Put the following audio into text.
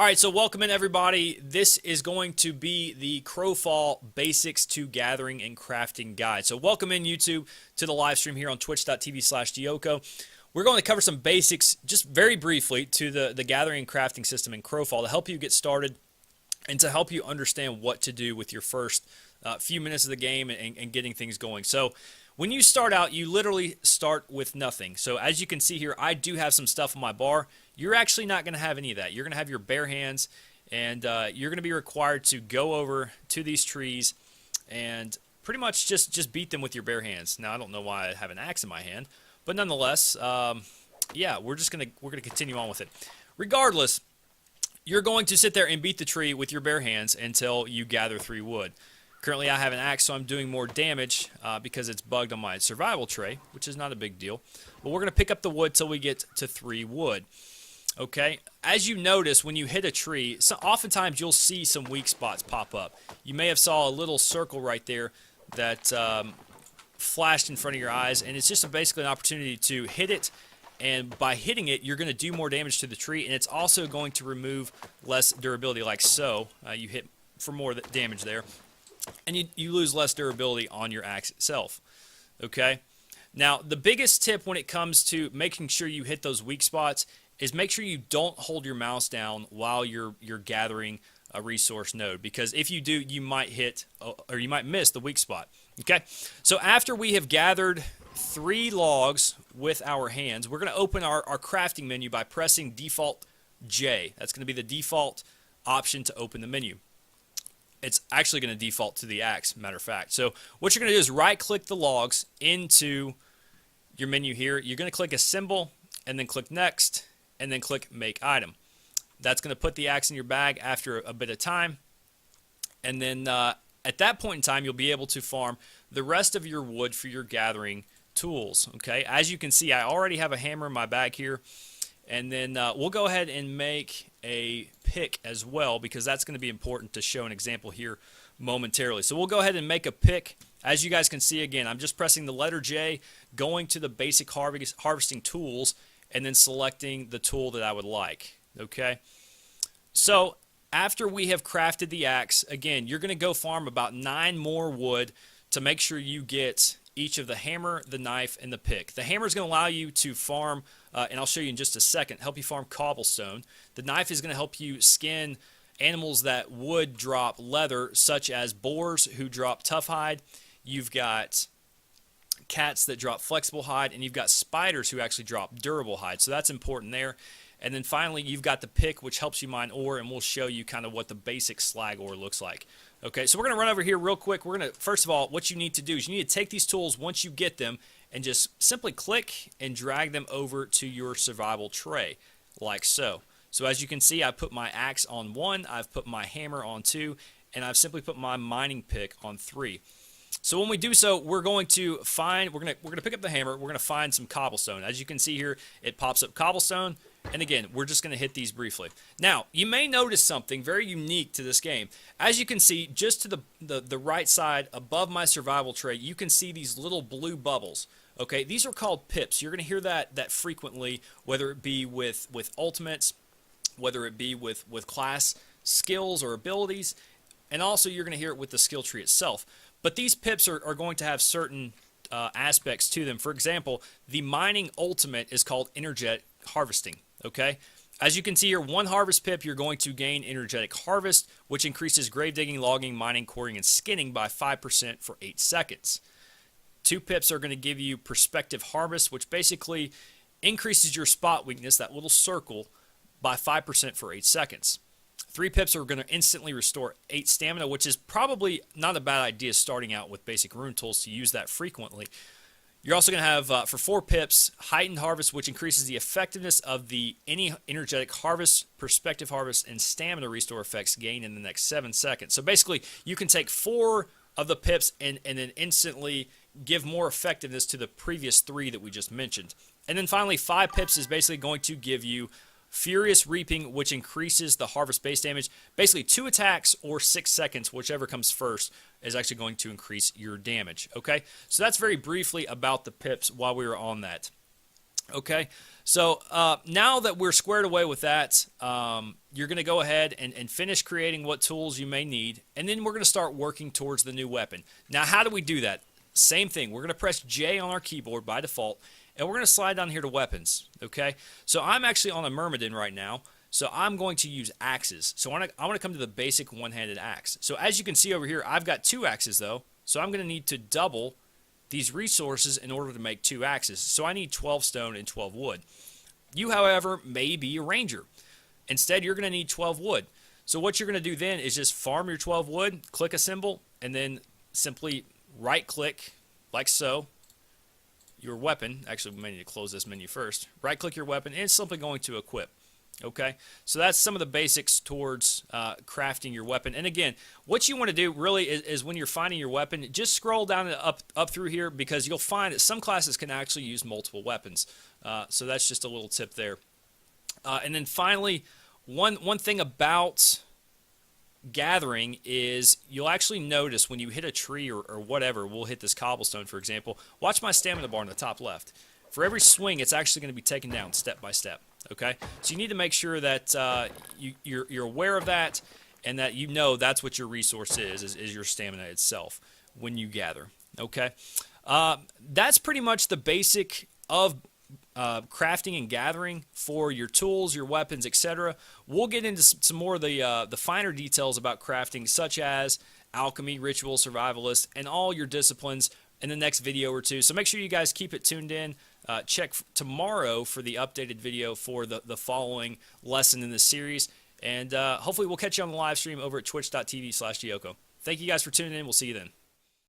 All right, so welcome in everybody. This is going to be the Crowfall Basics to Gathering and Crafting Guide. So welcome in YouTube to the live stream here on twitch.tv/Dioko. We're going to cover some basics just very briefly to the gathering and crafting system in Crowfall to help you get started and to help you understand what to do with your first few minutes of the game and getting things going. So when you start out, you literally start with nothing. So as you can see here, I do have some stuff on my bar. You're actually not going to have any of that. You're going to have your bare hands, and you're going to be required to go over to these trees and pretty much just beat them with your bare hands. Now, I don't know why I have an axe in my hand, but nonetheless, yeah, we're gonna continue on with it. Regardless, you're going to sit there and beat the tree with your bare hands until you gather 3 wood. Currently, I have an axe, so I'm doing more damage because it's bugged on my survival tray, which is not a big deal. But we're going to pick up the wood till we get to 3 wood. Okay, as you notice, when you hit a tree, oftentimes you'll see some weak spots pop up. You may have saw a little circle right there that flashed in front of your eyes, and it's just basically an opportunity to hit it. And by hitting it, you're going to do more damage to the tree, and it's also going to remove less durability, like so. You hit for more damage there, and you lose less durability on your axe itself. Okay? Now, the biggest tip when it comes to making sure you hit those weak spots is make sure you don't hold your mouse down while you're gathering a resource node, because if you do, you might hit or you might miss the weak spot. Okay? So after we have gathered 3 logs with our hands, we're going to open our crafting menu by pressing default J. That's going to be the default option to open the menu. It's actually going to default to the axe, matter of fact. So what you're going to do is right-click the logs into your menu here. You're going to click Assemble, and then click Next, and then click Make Item. That's going to put the axe in your bag after a bit of time. And then at that point in time, you'll be able to farm the rest of your wood for your gathering tools. Okay, as you can see, I already have a hammer in my bag here. And then we'll go ahead and make a pick as well, because that's going to be important to show an example here momentarily. So we'll go ahead and make a pick. As you guys can see, again, I'm just pressing the letter J, going to the basic harvesting tools, and then selecting the tool that I would like. Okay, so after we have crafted the axe, again, you're going to go farm about 9 more wood to make sure you get each of the hammer, the knife, and the pick. The hammer is going to allow you to farm, and I'll show you in just a second, help you farm cobblestone. The knife is going to help you skin animals that would drop leather, such as boars who drop tough hide. You've got cats that drop flexible hide, and you've got spiders who actually drop durable hide. So that's important there. And then finally, you've got the pick, which helps you mine ore, and we'll show you kind of what the basic slag ore looks like. Okay, so we're going to run over here real quick. We're going to, first of all, what you need to do is you need to take these tools once you get them and just simply click and drag them over to your survival tray, like so. So as you can see, I put my axe on 1, I've put my hammer on 2, and I've simply put my mining pick on 3. So when we do so, we're going to pick up the hammer, we're going to find some cobblestone. As you can see here, it pops up cobblestone. And again, we're just going to hit these briefly. Now, you may notice something very unique to this game. As you can see, just to the right side above my survival tray, you can see these little blue bubbles. Okay, these are called pips. You're going to hear that frequently, whether it be with ultimates, whether it be with class skills or abilities, and also you're going to hear it with the skill tree itself. But these pips are going to have certain aspects to them. For example, the mining ultimate is called energetic harvesting. Okay, as you can see here, 1 harvest pip, you're going to gain energetic harvest, which increases grave digging, logging, mining, quarrying, and skinning by 5% for 8 seconds. 2 pips are going to give you perspective harvest, which basically increases your spot weakness, that little circle, by 5% for 8 seconds. 3 pips are going to instantly restore 8 stamina, which is probably not a bad idea starting out with basic rune tools to use that frequently. You're also going to have, for 4 pips, heightened harvest, which increases the effectiveness of any energetic harvest, perspective harvest, and stamina restore effects gained in the next 7 seconds. So basically, you can take 4 of the pips and then instantly give more effectiveness to the previous 3 that we just mentioned. And then finally, 5 pips is basically going to give you Furious Reaping, which increases the harvest base damage. Basically, 2 attacks or 6 seconds, whichever comes first, is actually going to increase your damage. Okay, so that's very briefly about the pips while we were on that. Okay, so now that we're squared away with that, you're going to go ahead and finish creating what tools you may need, and then we're going to start working towards the new weapon. Now, how do we do that? Same thing. We're going to press J on our keyboard by default, and we're going to slide down here to weapons. Okay, so I'm actually on a Myrmidon right now, so I'm going to use axes. So I want to come to the basic one-handed axe. So as you can see over here, I've got 2 axes though, so I'm going to need to double these resources in order to make 2 axes. So I need 12 stone and 12 wood. You, however, may be a ranger. Instead, you're going to need 12 wood. So what you're going to do then is just farm your 12 wood, click a symbol, and then simply right-click, like so, your weapon. Actually, we may need to close this menu first. Right-click your weapon, and it's simply going to equip. Okay, so that's some of the basics towards crafting your weapon. And again, what you want to do really is when you're finding your weapon, just scroll down and up through here, because you'll find that some classes can actually use multiple weapons. So that's just a little tip there. And then finally, one thing about gathering is you'll actually notice when you hit a tree or whatever, we'll hit this cobblestone for example, watch my stamina bar in the top left. For every swing, it's actually going to be taken down step by step. Okay, so you need to make sure that you're aware of that, and that you know that's what your resource is your stamina itself when you gather. Okay, that's pretty much the basic of crafting and gathering for your tools, your weapons, etc. We'll get into some more of the finer details about crafting, such as alchemy, ritual, survivalist, and all your disciplines in the next video or two. So make sure you guys keep it tuned in. Check tomorrow for the updated video for the following lesson in this series. And hopefully we'll catch you on the live stream over at twitch.tv/Gioko. Thank you guys for tuning in. We'll see you then.